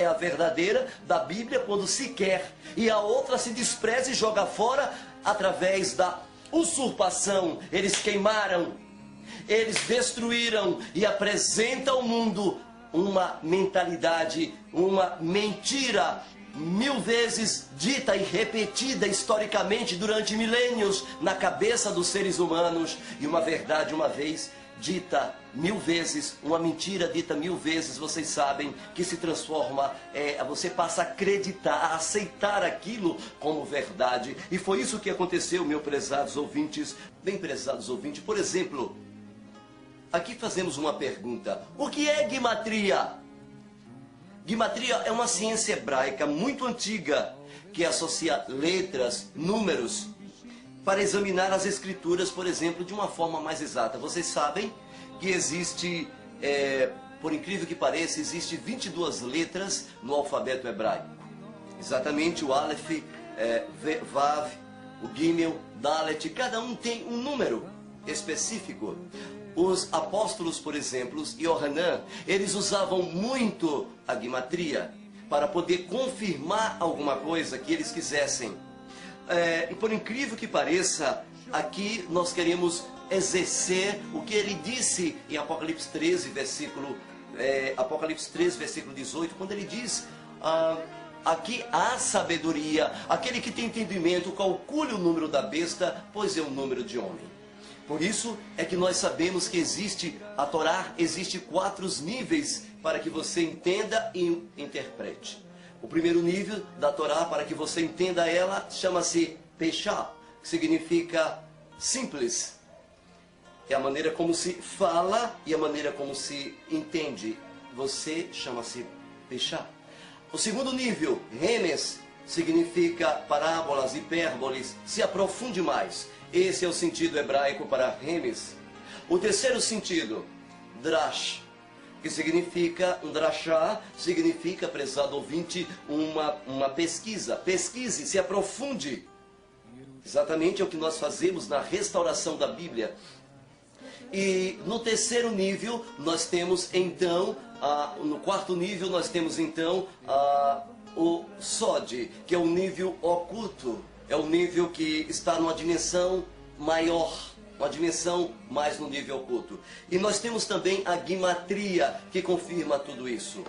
é a verdadeira da Bíblia quando se quer, e a outra se despreza e joga fora através da usurpação. Eles queimaram, eles destruíram e apresentam ao mundo uma mentalidade, uma mentira 1000 vezes dita e repetida historicamente durante milênios na cabeça dos seres humanos, e uma verdade uma vez dita 1000 vezes, uma mentira dita 1000 vezes, vocês sabem que se transforma, você passa a acreditar, a aceitar aquilo como verdade. E foi isso que aconteceu, meus prezados ouvintes. Bem, prezados ouvintes, por exemplo, aqui fazemos uma pergunta: o que é gimatria? Gimatria é uma ciência hebraica muito antiga que associa letras, números, para examinar as escrituras, por exemplo, de uma forma mais exata. Vocês sabem que existe, por incrível que pareça, existe 22 letras no alfabeto hebraico. Exatamente o Aleph, Vav, o Gimel, Dalet, cada um tem um número específico. Os apóstolos, por exemplo, Yohanan, eles usavam muito a gimatria para poder confirmar alguma coisa que eles quisessem. E por incrível que pareça, aqui nós queremos exercer o que ele disse em Apocalipse 13, versículo 18, quando ele diz: aqui há sabedoria, aquele que tem entendimento calcule o número da besta, pois é o número de homem. Por isso é que nós sabemos que existe a Torá, existe 4 níveis para que você entenda e interprete. O primeiro nível da Torá, para que você entenda ela, chama-se Peshá, que significa simples. É a maneira como se fala e a maneira como se entende. Você chama-se Peshá. O segundo nível, Remes, significa parábolas, hipérboles, se aprofunde mais. Esse é o sentido hebraico para Remes. O terceiro sentido, Drash, que significa, um drachá, significa, prezado ouvinte, uma pesquisa. Pesquise, se aprofunde. Exatamente é o que nós fazemos na restauração da Bíblia. E no terceiro nível, nós temos então, no quarto nível, nós temos então o Sod, que é o nível oculto. É o nível que está numa dimensão maior, uma dimensão mais no nível oculto. E nós temos também a gimatria, que confirma tudo isso.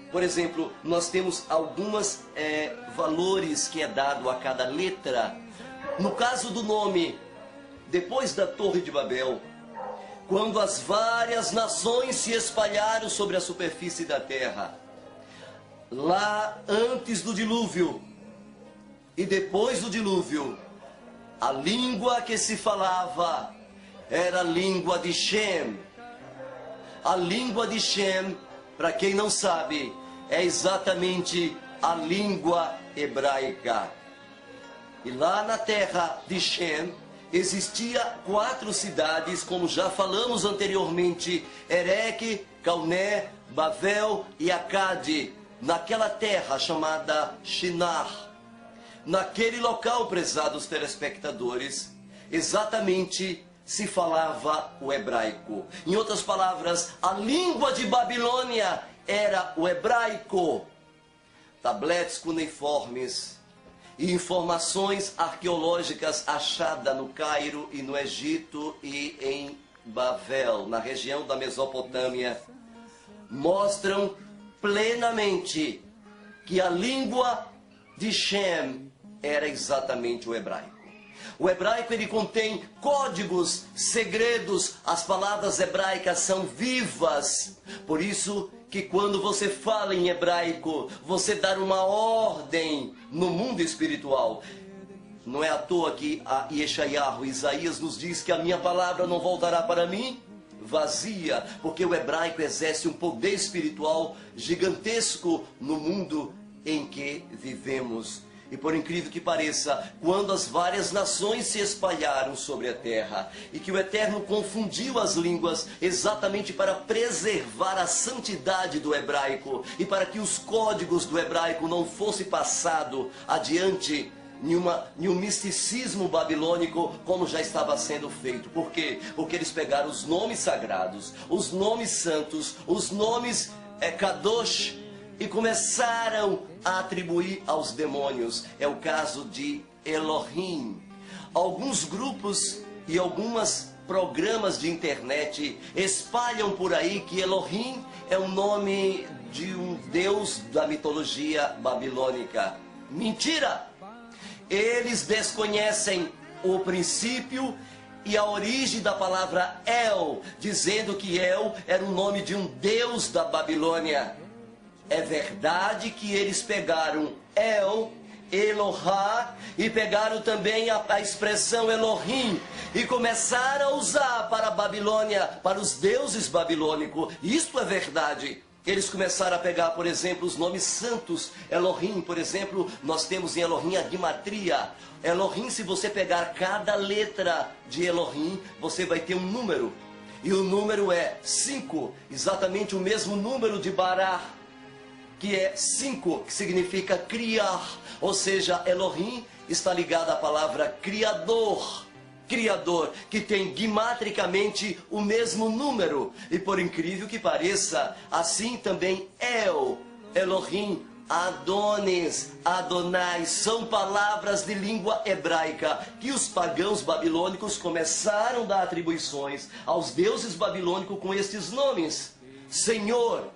Por exemplo, nós temos alguns valores que é dado a cada letra. No caso do nome, depois da Torre de Babel, quando as várias nações se espalharam sobre a superfície da terra, lá antes do dilúvio e depois do dilúvio, a língua que se falava era a língua de Shem. A língua de Shem, para quem não sabe, é exatamente a língua hebraica. E lá na terra de Shem existia 4 cidades, como já falamos anteriormente: Ereque, Calné, Bavel e Acade, naquela terra chamada Shinar. Naquele local, prezados telespectadores, exatamente se falava o hebraico. Em outras palavras, a língua de Babilônia era o hebraico. Tabletes cuneiformes e informações arqueológicas achadas no Cairo e no Egito e em Bavel, na região da Mesopotâmia, mostram plenamente que a língua de Shem era exatamente o hebraico. O hebraico, ele contém códigos, segredos, as palavras hebraicas são vivas. Por isso que quando você fala em hebraico, você dá uma ordem no mundo espiritual. Não é à toa que a Yeshayahu, Isaías, nos diz que a minha palavra não voltará para mim vazia, porque o hebraico exerce um poder espiritual gigantesco no mundo em que vivemos. E por incrível que pareça, quando as várias nações se espalharam sobre a terra e que o Eterno confundiu as línguas exatamente para preservar a santidade do hebraico e para que os códigos do hebraico não fossem passados adiante em um misticismo babilônico, como já estava sendo feito. Por quê? Porque eles pegaram os nomes sagrados, os nomes santos, os nomes Kadosh, e começaram a atribuir aos demônios. É o caso de Elohim. Alguns grupos e alguns programas de internet espalham por aí que Elohim é o nome de um deus da mitologia babilônica. Mentira! Eles desconhecem o princípio e a origem da palavra El, dizendo que El era o nome de um deus da Babilônia. É verdade que eles pegaram El, Elohá, e pegaram também a expressão Elohim e começaram a usar para a Babilônia, para os deuses babilônicos. Isto é verdade. Eles começaram a pegar, por exemplo, os nomes santos. Elohim, por exemplo, nós temos em Elohim a gimatria. Elohim, se você pegar cada letra de Elohim, você vai ter um número. E o número é 5, exatamente o mesmo número de Bará, que é 5, que significa criar. Ou seja, Elohim está ligado à palavra criador. Criador, que tem gimatricamente o mesmo número. E por incrível que pareça, assim também El, Elohim, Adonis, Adonai, são palavras de língua hebraica que os pagãos babilônicos começaram a dar atribuições aos deuses babilônicos com estes nomes. Senhor,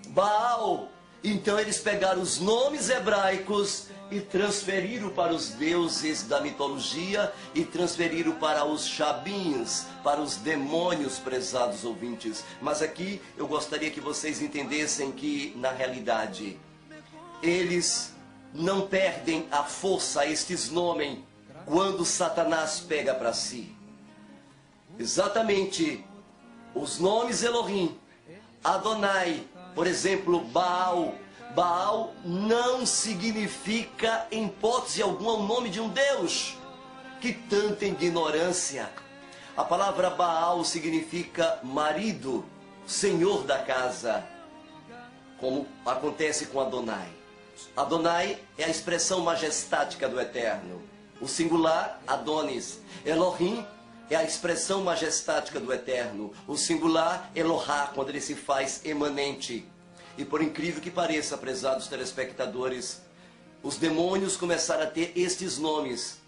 Baal. Então eles pegaram os nomes hebraicos e transferiram para os deuses da mitologia e transferiram para os Shabins, para os demônios, prezados ouvintes. Mas aqui eu gostaria que vocês entendessem que, na realidade, eles não perdem a força, estes nomes, quando Satanás pega para si. Exatamente, os nomes Elohim, Adonai, por exemplo, Baal. Baal não significa, em hipótese alguma, o nome de um Deus. Que tanta ignorância! A palavra Baal significa marido, senhor da casa, como acontece com Adonai. Adonai é a expressão majestática do Eterno. O singular, Adonis. Elohim é a expressão majestática do Eterno. O singular, Elohá, quando ele se faz emanente. E por incrível que pareça, prezados telespectadores, os demônios começaram a ter estes nomes.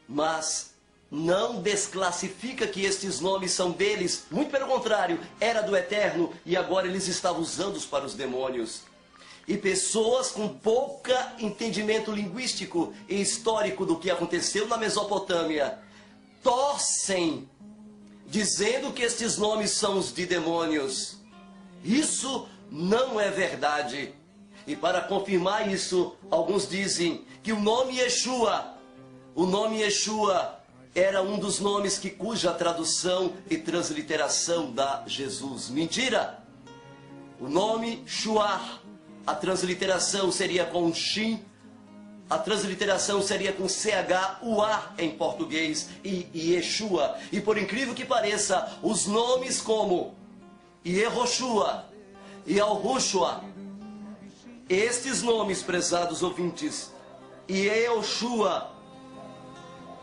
Mas não desclassifica que estes nomes são deles. Muito pelo contrário, era do Eterno e agora eles estavam usando-os para os demônios. E pessoas com pouco entendimento linguístico e histórico do que aconteceu na Mesopotâmia torcem, dizendo que estes nomes são os de demônios. Isso não é verdade. E para confirmar isso, alguns dizem que o nome Yeshua era um dos nomes cuja tradução e transliteração dá Jesus. Mentira! O nome Shuar, a transliteração seria com Shin, a transliteração seria com CH-UA em português, e Yeshua. E por incrível que pareça, os nomes como Yehoshua e Al-Hushua, estes nomes, prezados ouvintes, e Yehoshua,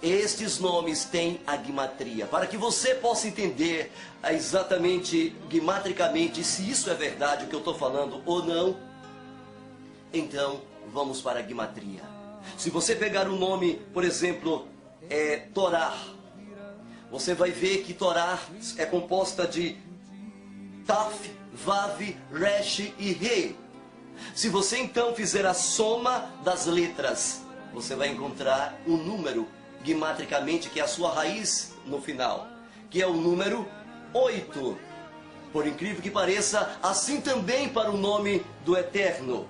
estes nomes têm a gimatria. Para que você possa entender exatamente, gimatricamente, se isso é verdade, o que eu estou falando ou não, então vamos para a gimatria. Se você pegar o nome, por exemplo, Torá, você vai ver que Torá é composta de Taf, Vav, Resh e Re. Se você então fizer a soma das letras, você vai encontrar um número, gimatricamente, que é a sua raiz no final, que é o número 8. Por incrível que pareça, assim também para o nome do Eterno.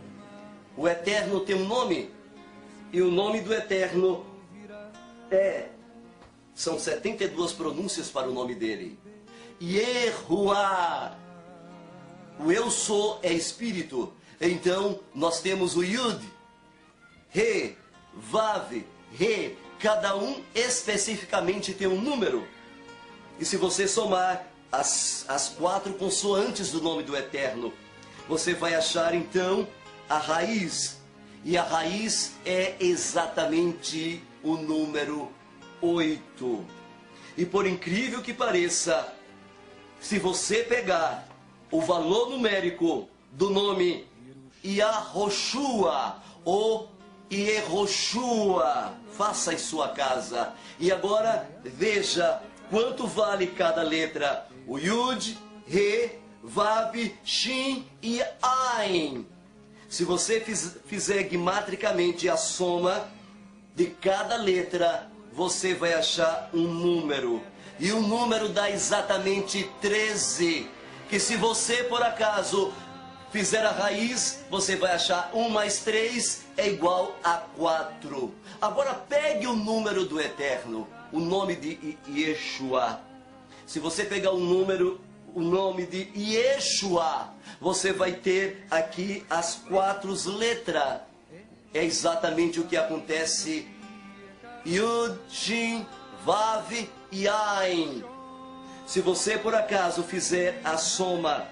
O Eterno tem um nome, e o nome do Eterno são 72 pronúncias para o nome dele. Yehuá. O eu sou é espírito. Então nós temos o Yud, Re, Vav, Re. Cada um especificamente tem um número. E se você somar as 4 consoantes do nome do Eterno, você vai achar então a raiz. E a raiz é exatamente o número 8. E por incrível que pareça, se você pegar o valor numérico do nome Yahoshua ou Yehoshua. Faça em sua casa. E agora veja quanto vale cada letra. O Yud, Re, Vav, Shin e Ain. Se você fizer gimatricamente a soma de cada letra, você vai achar um número. E o número dá exatamente 13. Que se você, por acaso, fizer a raiz, você vai achar 1 mais 3 é igual a 4. Agora pegue o número do Eterno, o nome de Yeshua. Se você pegar o nome de Yeshua, você vai ter aqui as 4 letras. É exatamente o que acontece. Yud, Shin, Vav e Ain. Se você por acaso fizer a soma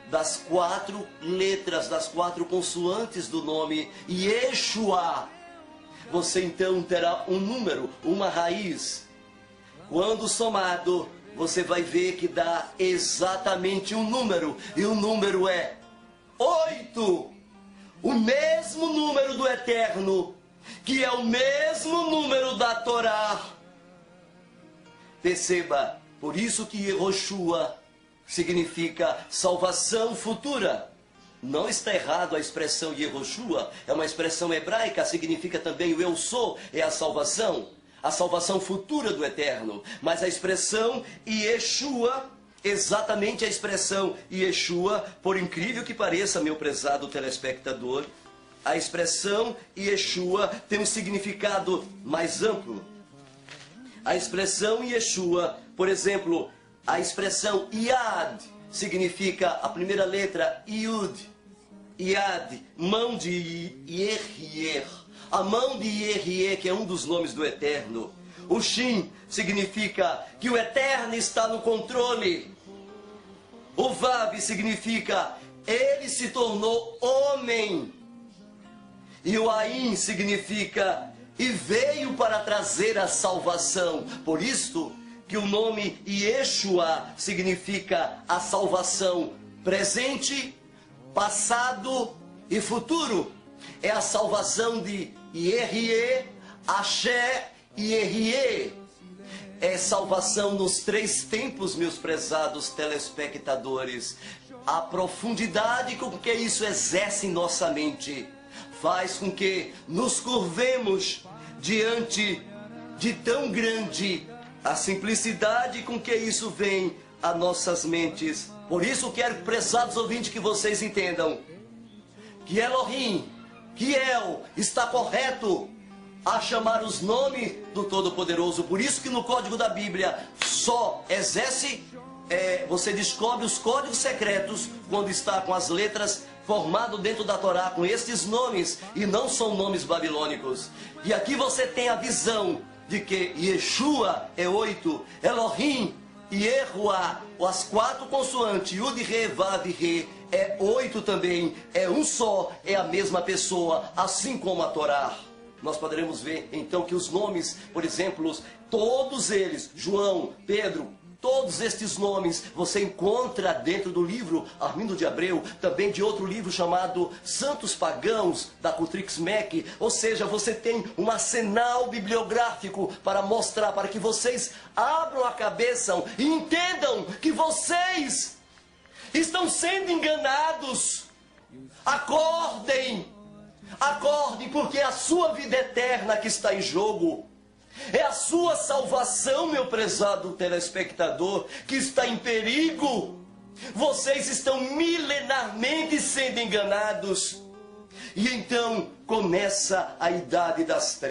das 4 letras, das 4 consoantes do nome Yeshua, você então terá um número, uma raiz. Quando somado, você vai ver que dá exatamente um número, e o número é 8. O mesmo número do Eterno, que é o mesmo número da Torá. Perceba, por isso que Yehoshua significa salvação futura. Não está errado a expressão Yehoshua, é uma expressão hebraica, significa também o eu sou, é a salvação futura do Eterno. Mas a expressão Yeshua, exatamente a expressão Yeshua, por incrível que pareça, meu prezado telespectador, a expressão Yeshua tem um significado mais amplo. A expressão Yeshua, por exemplo, a expressão Yad significa a primeira letra Yud. Yad, mão de Yehier. A mão de Yehier, que é um dos nomes do Eterno. O Shin significa que o Eterno está no controle. O Vav significa ele se tornou homem. E o Ain significa e veio para trazer a salvação. Por isto que o nome Yeshua significa a salvação presente, passado e futuro. É a salvação de Yerie, Axé e Yerie. É salvação nos 3 tempos, meus prezados telespectadores. A profundidade com que isso exerce em nossa mente faz com que nos curvemos diante de tão grande a simplicidade com que isso vem a nossas mentes. Por isso quero, prezados ouvintes, que vocês entendam que Elohim, que El, está correto a chamar os nomes do Todo-Poderoso. Por isso que no código da Bíblia só exerce, você descobre os códigos secretos quando está com as letras formado dentro da Torá com estes nomes, e não são nomes babilônicos. E aqui você tem a visão de que Yeshua é 8, Elohim e Yehuá, as 4 consoantes, Yud, Re, Vav, Re, é 8 também, é um só, é a mesma pessoa, assim como a Torá. Nós poderemos ver então que os nomes, por exemplo, todos eles, João, Pedro, todos estes nomes você encontra dentro do livro Armindo de Abreu, também de outro livro chamado Santos Pagãos, da Cultrix Mac. Ou seja, você tem um arsenal bibliográfico para mostrar, para que vocês abram a cabeça e entendam que vocês estão sendo enganados. Acordem, acordem, porque é a sua vida eterna que está em jogo. É a sua salvação, meu prezado telespectador, que está em perigo. Vocês estão milenarmente sendo enganados. E então começa a idade das trevas.